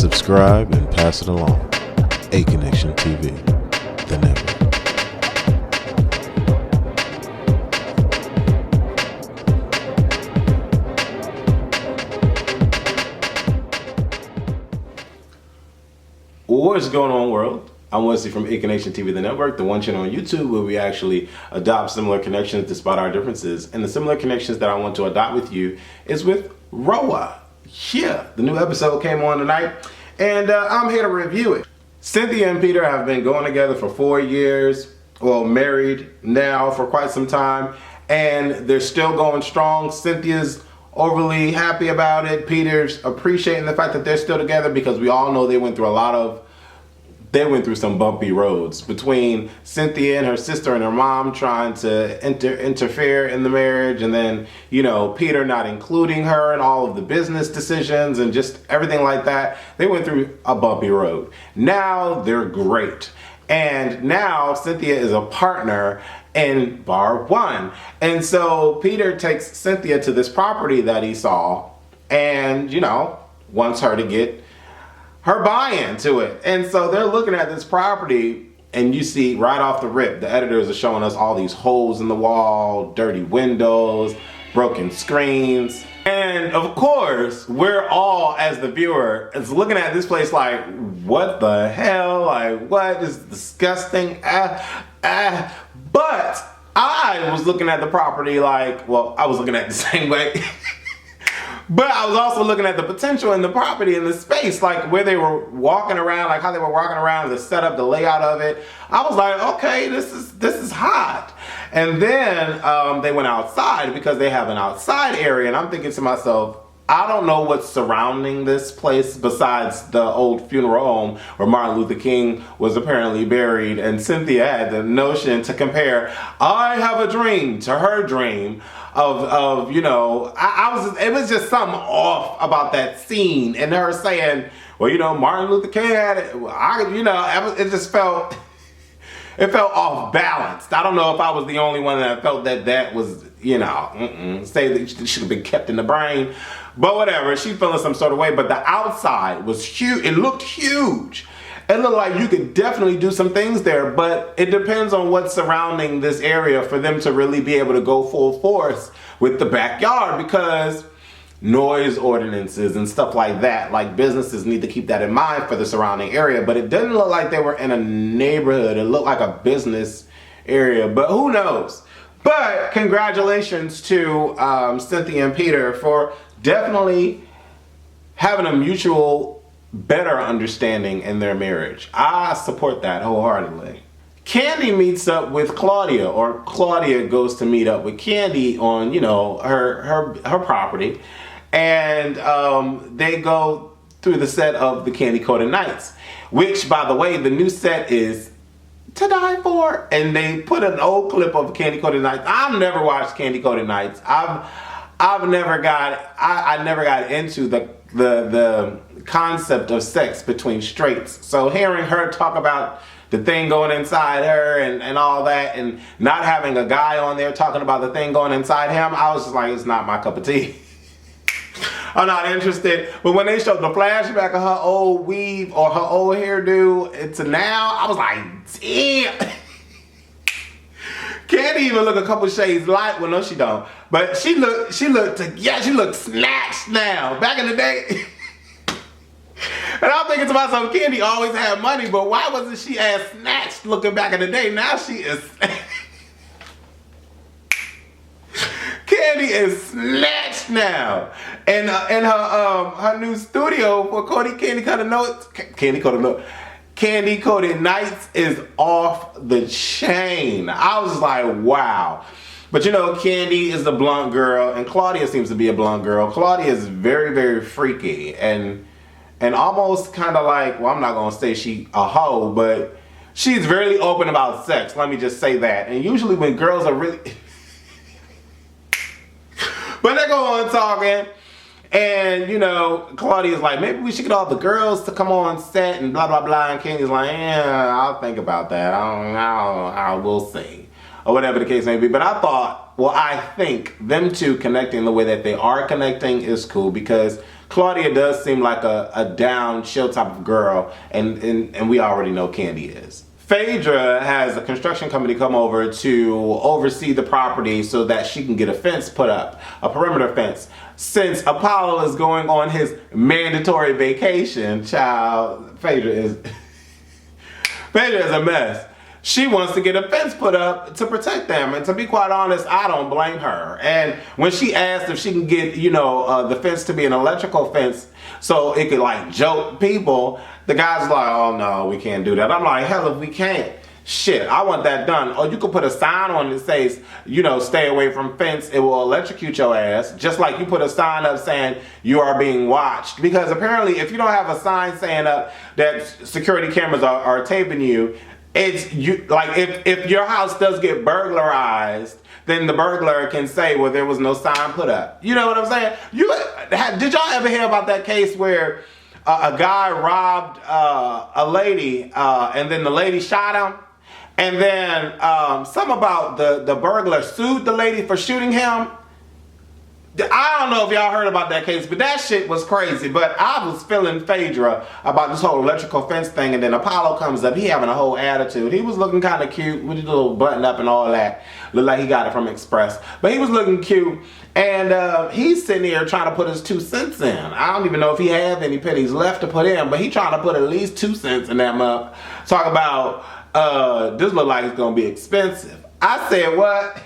Subscribe and pass it along. A Connection TV, the network. What's going on, world? I'm Wesley from A Connection TV, the network, the one channel on YouTube where we actually adopt similar connections despite our differences. And the similar connections that I want to adopt with you is with Roa. Yeah, the new episode came on tonight, and I'm here to review it. Cynthia and Peter have been going together for 4 years, well, married now for quite some time, and they're still going strong. Cynthia's overly happy about it. Peter's appreciating the fact that they're still together because we all know they went through some bumpy roads between Cynthia and her sister and her mom trying to interfere in the marriage, and then, you know, Peter not including her in all of the business decisions and just everything like that. They went through a bumpy road. Now they're great. And now Cynthia is a partner in Bar One. And so Peter takes Cynthia to this property that he saw and, you know, wants her to get her buy-in to it. And so they're looking at this property, and you see right off the rip, the editors are showing us all these holes in the wall, dirty windows, broken screens. And of course, we're all, as the viewer, is looking at this place like, what the hell? Like, what is disgusting? But I was looking at the property like, well, I was looking at it the same way. But I was also looking at the potential in the property, in the space, like where they were walking around, like how they were walking around, the setup, the layout of it. I was like, okay, this is hot. And then they went outside because they have an outside area, and I'm thinking to myself, I don't know what's surrounding this place besides the old funeral home where Martin Luther King was apparently buried, and Cynthia had the notion to compare I have a dream to her dream of you know, it was just something off about that scene, and her saying, well, you know, Martin Luther King had it, it just felt, it felt off balanced. I don't know if I was the only one that felt that was, you know, say that it should have been kept in the brain. But whatever, she's feeling some sort of way. But the outside was huge. It looked huge. It looked like you could definitely do some things there, but it depends on what's surrounding this area for them to really be able to go full force with the backyard, because noise ordinances and stuff like that, like businesses need to keep that in mind for the surrounding area. But it didn't look like they were in a neighborhood. It looked like a business area, but who knows? But congratulations to Cynthia and Peter for definitely having a mutual better understanding in their marriage. I support that wholeheartedly. Candy meets up with Claudia, or Claudia goes to meet up with Candy on, you know, her property, and they go through the set of the Candy Coated Nights, which, by the way, the new set is to die for. And they put an old clip of Candy Coated Nights. I've never watched Candy Coated Nights. I never got into the concept of sex between straights. So hearing her talk about the thing going inside her and all that, and not having a guy on there talking about the thing going inside him, I was just like, it's not my cup of tea. I'm not interested. But when they showed the flashback of her old weave or her old hairdo to now, I was like, damn. Candy even look a couple shades light. Well, no, she don't. But she looked snatched now. Back in the day. And I'm thinking to myself, Candy always had money, but why wasn't she as snatched looking back in the day? Now she is. Candy is snatched now. And her new studio for Candy Coated Nights is off the chain. I was like, wow. But you know, Candy is a blunt girl, and Claudia seems to be a blunt girl. Claudia is very, very freaky and almost kind of like, well, I'm not going to say she a hoe, but she's very open about sex. Let me just say that. And usually when girls are really... But they go on talking, and, you know, Claudia's like, maybe we should get all the girls to come on set and blah, blah, blah. And Candy's like, yeah, I'll think about that. I will see. Or whatever the case may be. But I thought, well, I think them two connecting the way that they are connecting is cool, because Claudia does seem like a down, chill type of girl, and we already know Candy is. Phaedra has a construction company come over to oversee the property so that she can get a fence put up, a perimeter fence. Since Apollo is going on his mandatory vacation, child, Phaedra is a mess. She wants to get a fence put up to protect them. And to be quite honest, I don't blame her. And when she asked if she can get, the fence to be an electrical fence so it could like joke people, the guy's like, oh no, we can't do that. I'm like, hell if we can't. Shit, I want that done. Or you could put a sign on that says, stay away from fence. It will electrocute your ass. Just like you put a sign up saying you are being watched. Because apparently if you don't have a sign saying that security cameras are taping you, it's you like if your house does get burglarized, then the burglar can say, well, there was no sign put up. You know what I'm saying? Did y'all ever hear about that case where a guy robbed a lady and then the lady shot him? And then something about the burglar sued the lady for shooting him? I don't know if y'all heard about that case, but that shit was crazy. But I was feeling Phaedra about this whole electrical fence thing, and then Apollo comes up. He having a whole attitude. He was looking kind of cute with his little button up and all that. Looked like he got it from Express. But he was looking cute, and he's sitting here trying to put his 2 cents in. I don't even know if he have any pennies left to put in, but he trying to put at least 2 cents in that mug. Talk about, this look like it's going to be expensive. I said, what?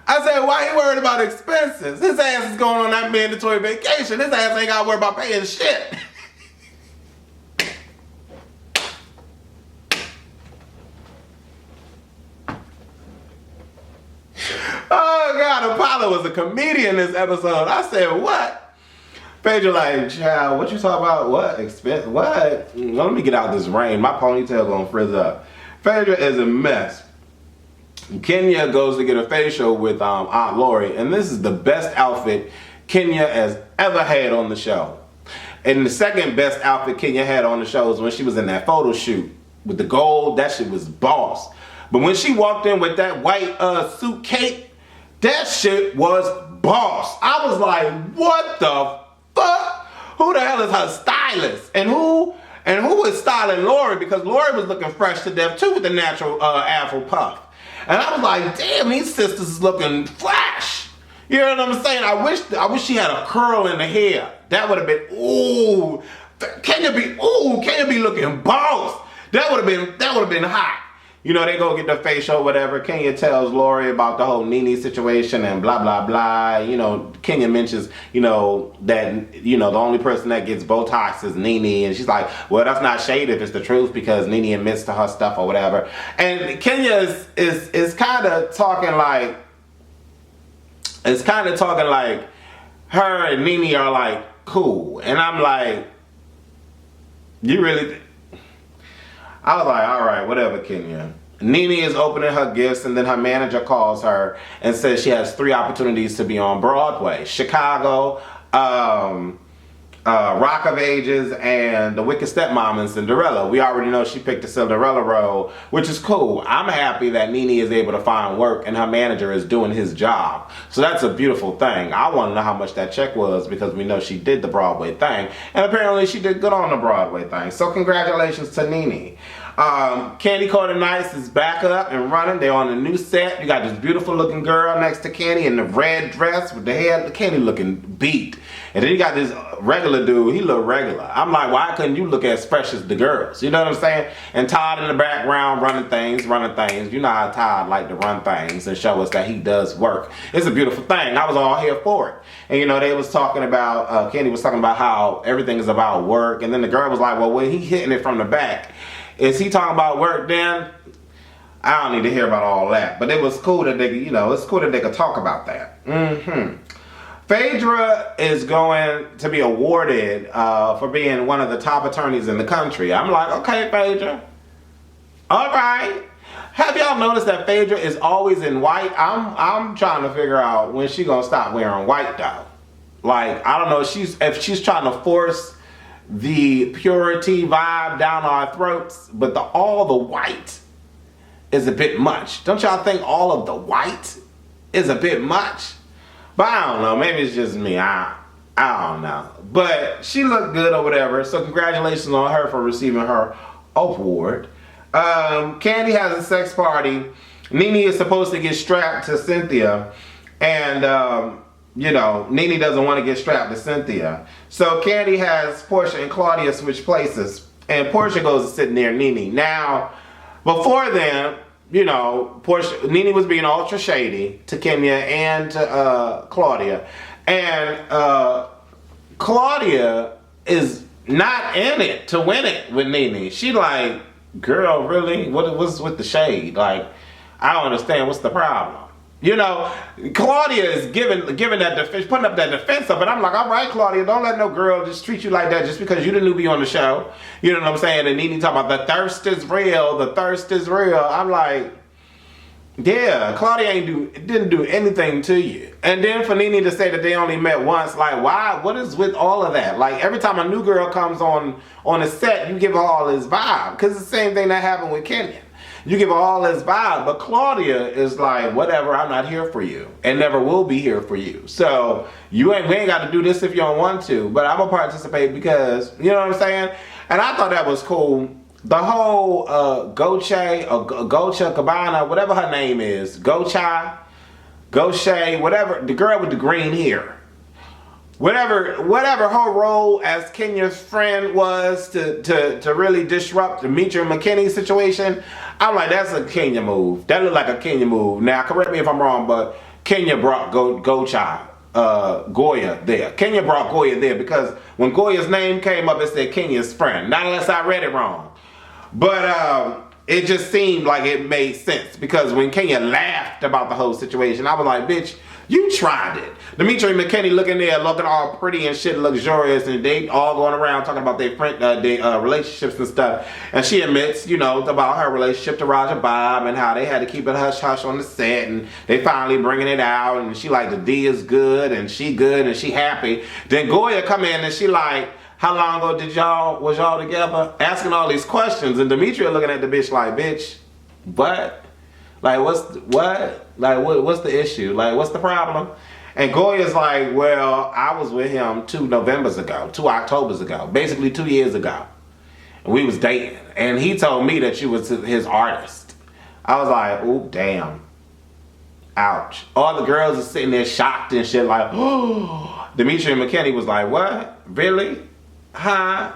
I said, why he worried about expenses? His ass is going on that mandatory vacation. His ass ain't got to worry about paying shit. Oh, God, Apollo was a comedian this episode. I said, what? Phaedra like, child, what you talking about? What? Expense? What? Let me get out this rain. My ponytail gonna frizz up. Phaedra is a mess. Kenya goes to get a facial with Aunt Lori, and this is the best outfit Kenya has ever had on the show. And the second best outfit Kenya had on the show was when she was in that photo shoot with the gold. That shit was boss. But when she walked in with that white suit cape, that shit was boss. I was like, what the fuck? Who the hell is her stylist? And who is styling Lori? Because Lori was looking fresh to death too with the natural afro puff. And I was like, damn, these sisters is looking flash. You know what I'm saying? I wish she had a curl in the hair. That would have been, ooh. Can you be looking boss? That would have been hot. They go get the facial, whatever. Kenya tells Lori about the whole Nene situation and blah, blah, blah. Kenya mentions, that, the only person that gets Botox is Nene. And she's like, well, that's not shade if it's the truth because Nene admits to her stuff or whatever. And Kenya is kind of talking like, her and Nene are like cool. And I'm like, you really... I was like, all right, whatever, Kenya. Nene is opening her gifts, and then her manager calls her and says she has 3 opportunities to be on Broadway. Chicago, Rock of Ages, and The Wicked Stepmom and Cinderella. We already know she picked the Cinderella role, which is cool. I'm happy that Nene is able to find work and her manager is doing his job. So that's a beautiful thing. I want to know how much that check was because we know she did the Broadway thing. And apparently she did good on the Broadway thing. So congratulations to Nene. Candy Coated Nights is back up and running. They're on a new set. You got this beautiful looking girl next to Candy in the red dress with the hair. Candy looking beat. And then you got this regular dude. He look regular. I'm like, why couldn't you look as fresh as the girls? You know what I'm saying? And Todd in the background running things. You know how Todd like to run things and show us that he does work. It's a beautiful thing. I was all here for it. And they was talking about, Candy was talking about how everything is about work. And then the girl was like, well, when he hitting it from the back, is he talking about work then? I don't need to hear about all that. But it was cool that they, it's cool that they could talk about that. Phaedra is going to be awarded for being one of the top attorneys in the country. I'm like, okay, Phaedra. All right. Have y'all noticed that Phaedra is always in white? I'm trying to figure out when she gonna stop wearing white though. Like, I don't know if she's trying to force the purity vibe down our throats, but all the white is a bit much. Don't y'all think all of the white is a bit much? But I don't know, maybe it's just me. I don't know. But she looked good or whatever, so congratulations on her for receiving her award. Candy has a sex party. Nene is supposed to get strapped to Cynthia, and you know, Nene doesn't want to get strapped to Cynthia. So Candy has Portia and Claudia switch places, and Portia goes to sit near Nene. Now, before then, you know, Nene was being ultra shady to Kenya and to Claudia, and Claudia is not in it to win it with Nene. She like, girl, really? What's with the shade? Like, I don't understand. What's the problem? You know, Claudia is giving that defense, putting up that defense up, and I'm like, all right, Claudia, don't let no girl just treat you like that just because you the newbie on the show. You know what I'm saying? And Nene talking about the thirst is real, the thirst is real. I'm like, yeah, Claudia didn't do anything to you. And then for Nene to say that they only met once, like, why? What is with all of that? Like, every time a new girl comes on a set, you give her all this vibe. Because it's the same thing that happened with Kenyon. You give her all this vibe, but Claudia is like, whatever, I'm not here for you. And never will be here for you. So, we ain't got to do this if you don't want to. But I'm going to participate because, you know what I'm saying? And I thought that was cool. The whole Gocha Cabana, whatever her name is, Goche, whatever, the girl with the green hair. Whatever her role as Kenya's friend was to really disrupt the Demetri and McKinney situation, I'm like, that's a Kenya move. That looked like a Kenya move. Now, correct me if I'm wrong, but Kenya brought Goya there. Kenya brought Goya there because when Goya's name came up, it said Kenya's friend. Not unless I read it wrong. But it just seemed like it made sense because when Kenya laughed about the whole situation, I was like, bitch, you tried it. Demetri and McKinney looking there, looking all pretty and shit, luxurious, and they all going around talking about their relationships and stuff. And she admits, you know, about her relationship to Roger Bob and how they had to keep it hush-hush on the set, and they finally bringing it out, and she like, the D is good, and she happy. Then Goya come in, and she like, how long ago was y'all together? Asking all these questions, and Demetria looking at the bitch like, bitch, what? Like, what's the issue? Like, what's the problem? And Goya's like, well, I was with him 2 Octobers ago, basically 2 years ago. And we was dating. And he told me that you was his artist. I was like, ooh, damn. Ouch. All the girls are sitting there shocked and shit like, oh. Demetri and McKinney was like, what? Really? Huh?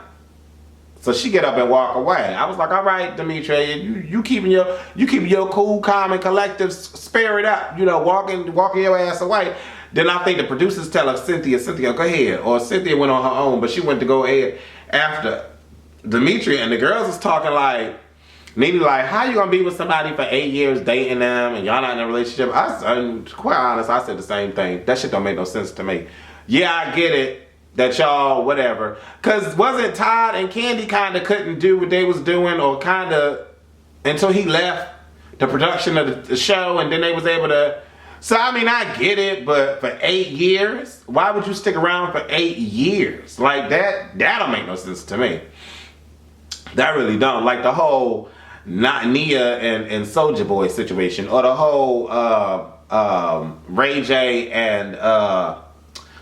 So she get up and walk away. I was like, all right, Demetri, you keeping your cool, calm, and collective spirit up, you know, walking your ass away. Then I think the producers tell her, Cynthia, go ahead. Or Cynthia went on her own, but she went to go ahead after Demetri, and the girls is talking like, Nene like, how you gonna be with somebody for 8 years dating them and y'all not in a relationship? I'm quite honest, I said the same thing. That shit don't make no sense to me. Yeah, I get it that y'all whatever. Cause wasn't Todd and Candy kinda couldn't do what they was doing, or kinda until he left the production of the show, and then they was able to. So I mean, I get it, but for 8 years, why would you stick around for 8 years? Like that don't make no sense to me. That really don't. Like the whole not Nia and Soulja Boy situation, or the whole Ray J and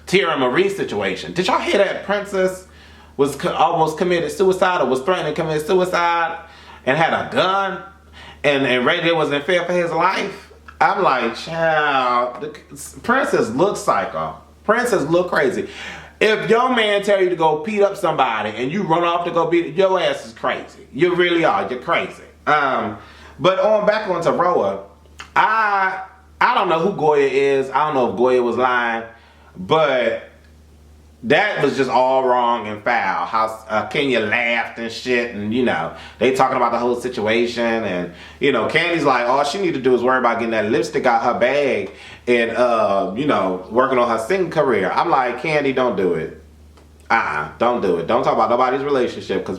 Tierra Marie situation. Did y'all hear that Princess was almost committed suicide, or was threatening to commit suicide and had a gun, and Ray J wasn't fair for his life? I'm like, child, Princess looks psycho. Princess look crazy. If your man tell you to go beat up somebody and you run off to go beat, your ass is crazy. You really are. You're crazy. But back onto Roa, I don't know who Goya is. I don't know if Goya was lying, but that was just all wrong and foul. How Kenya laughed and shit, and you know, they talking about the whole situation, and you know, Candy's like, all she need to do is worry about getting that lipstick out her bag and you know, working on her singing career. I'm like, Candy, don't do it. Don't do it. Don't talk about nobody's relationship, because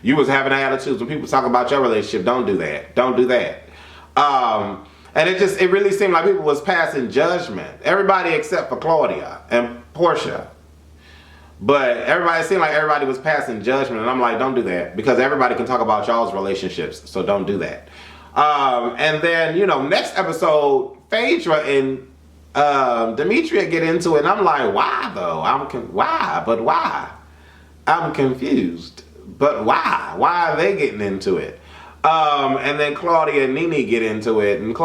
you was having attitudes when people talk about your relationship. Don't do that. Don't do that. And it really seemed like people was passing judgment. Everybody except for Claudia and Portia. But everybody seemed like everybody was passing judgment, and I'm like, don't do that, because everybody can talk about y'all's relationships, so don't do that. And then, you know, next episode, Phaedra and Demetria get into it, and I'm like, why though? Why? I'm confused. But why? Why are they getting into it? And then Claudia and Nene get into it, and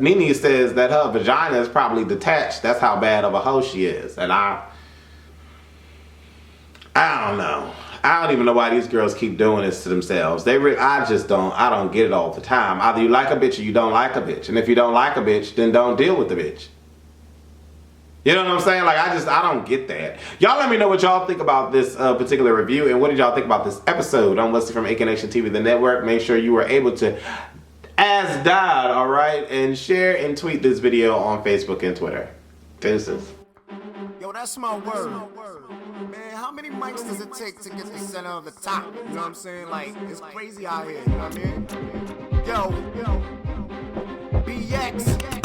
Nene says that her vagina is probably detached. That's how bad of a hoe she is, and I don't know. I don't even know why these girls keep doing this to themselves. I don't get it all the time. Either you like a bitch or you don't like a bitch. And if you don't like a bitch, then don't deal with the bitch. You know what I'm saying? Like, I don't get that. Y'all let me know what y'all think about this particular review, and what did y'all think about this episode on Wesley from AK Nation TV, the network. Make sure you were able to ask Dad, alright? And share and tweet this video on Facebook and Twitter. Deuces. Yo, that's my word. Man, how many mics does it take to get the center of the top? You know what I'm saying? Like, it's crazy out here, you know what I mean? Yo, BX.